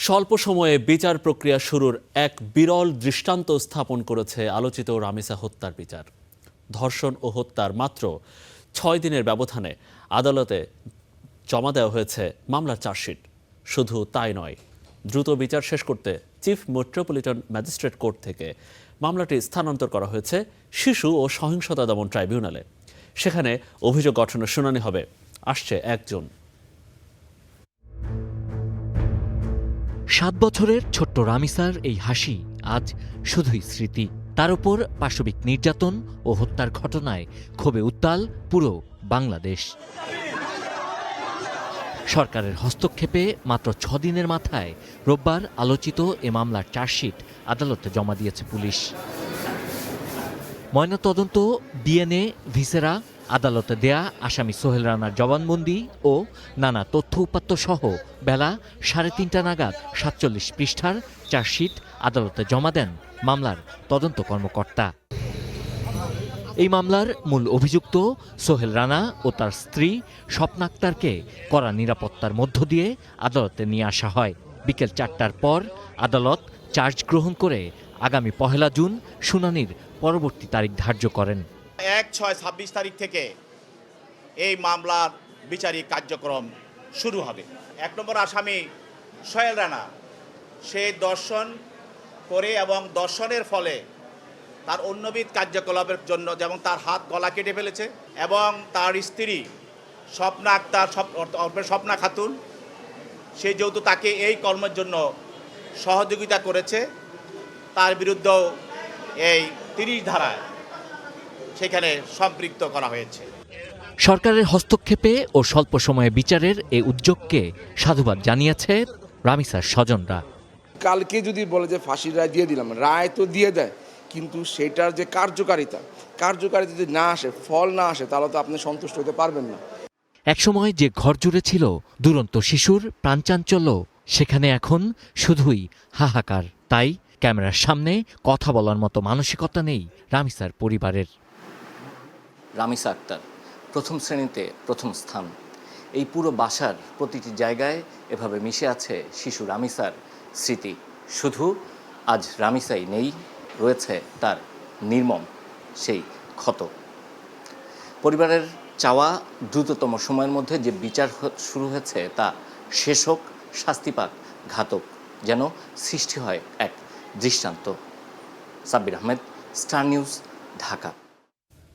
স্বল্প সময়ে বিচার প্রক্রিয়া শুরুর এক বিরল দৃষ্টান্ত স্থাপন করেছে আলোচিত রামিসা হত্যার বিচার। ধর্ষণ ও হত্যার মাত্র ৬ দিনের ব্যবধানে আদালতে জমা দেওয়া হয়েছে মামলার চার্জশিট। শুধু তাই নয়, দ্রুত বিচার শেষ করতে চিফ মেট্রোপলিটন ম্যাজিস্ট্রেট কোর্ট থেকে মামলাটি স্থানান্তর করা হয়েছে শিশু ও সহিংসতা দমন ট্রাইব্যুনালে। সেখানে অভিযোগ গঠনের শুনানি হবে। আসছে ১ জুন। ৭ বছরের ছোট্ট রামিসার এই হাসি আজ শুধুই স্মৃতি। তার উপর পাশবিক নির্যাতন ও হত্যার ঘটনায় ক্ষোভে উত্তাল পুরো বাংলাদেশ। সরকারের হস্তক্ষেপে মাত্র ৬ দিনের মাথায় রোববার আলোচিত এ মামলার চার্জশিট আদালতে জমা দিয়েছে পুলিশ। ময়নাতদন্ত, ডিএনএ, ভিসেরা, আদালতে দেয়া আসামি সোহেল রানার জবানবন্দি ও নানা তথ্য উপাত্ত সহ বেলা ৩:৩০ নাগাদ ৪৭ পৃষ্ঠার চার্জশিট আদালতে জমা দেন মামলার তদন্ত কর্মকর্তা। এই মামলার মূল অভিযুক্ত সোহেল রানা ও তার স্ত্রী স্বপ্না আক্তারকে কড়া নিরাপত্তার মধ্য দিয়ে আদালতে নিয়ে আসা হয়। বিকেল ৪টার পর আদালত চার্জ গ্রহণ করে আগামী ১ জুন শুনানির পরবর্তী তারিখ ধার্য করেন। ১/৬/২৬ তারিখ থেকে এই মামলার বিচারিক কার্যক্রম শুরু হবে। ১ নম্বর আসামি সোহেল রানা, সে দর্শন করে এবং দর্শনের ফলে তার অন্যবিধ কার্যকলাপের জন্য, যেমন তার হাত গলা কেটে ফেলেছে, এবং তার স্ত্রী স্বপ্না আক্তার, স্বপ্না খাতুন, সে যেহেতু তাকে এই কর্মের জন্য সহযোগিতা করেছে, তার বিরুদ্ধেও এই ৩০ ধারায় সেখানে সম্পৃক্ত করা হয়েছে। সরকারের হস্তক্ষেপে ও স্বল্প সময়ে বিচারের এই উদ্যোগকে সাধুবাদ জানিয়েছে রামিসার স্বজনরা। কালকে যদি বলে যে ফাঁসির রায় দিয়ে দিলাম, রায় তো দিয়ে দেয়, কিন্তু সেটার যে কার্যকারিতা যদি না আসে, ফল না আসে, তাহলে তো আপনি সন্তুষ্ট হতে পারবেন না। একসময় যে ঘর জুড়ে ছিল দুরন্ত শিশুর প্রাণচাঞ্চল্য, সেখানে এখন শুধুই হাহাকার। তাই ক্যামেরার সামনে কথা বলার মতো মানসিকতা নেই রামিসার পরিবারের। রামিসা আক্তার প্রথম শ্রেণীতে প্রথম স্থান। এই পুরো বাসার প্রতিটি জায়গায় এভাবে মিশে আছে শিশু রামিসার স্মৃতি। শুধু আজ রামিসাই নেই, রয়েছে তার নির্মম সেই ক্ষত। পরিবারের চাওয়া দ্রুততম সময়ের মধ্যে যে বিচার শুরু হয়েছে তা শেষ হোক, শাস্তি পাক ঘাতক, যেন সৃষ্টি হয় এক দৃষ্টান্ত। Sabbir Ahmed, star news, Dhaka.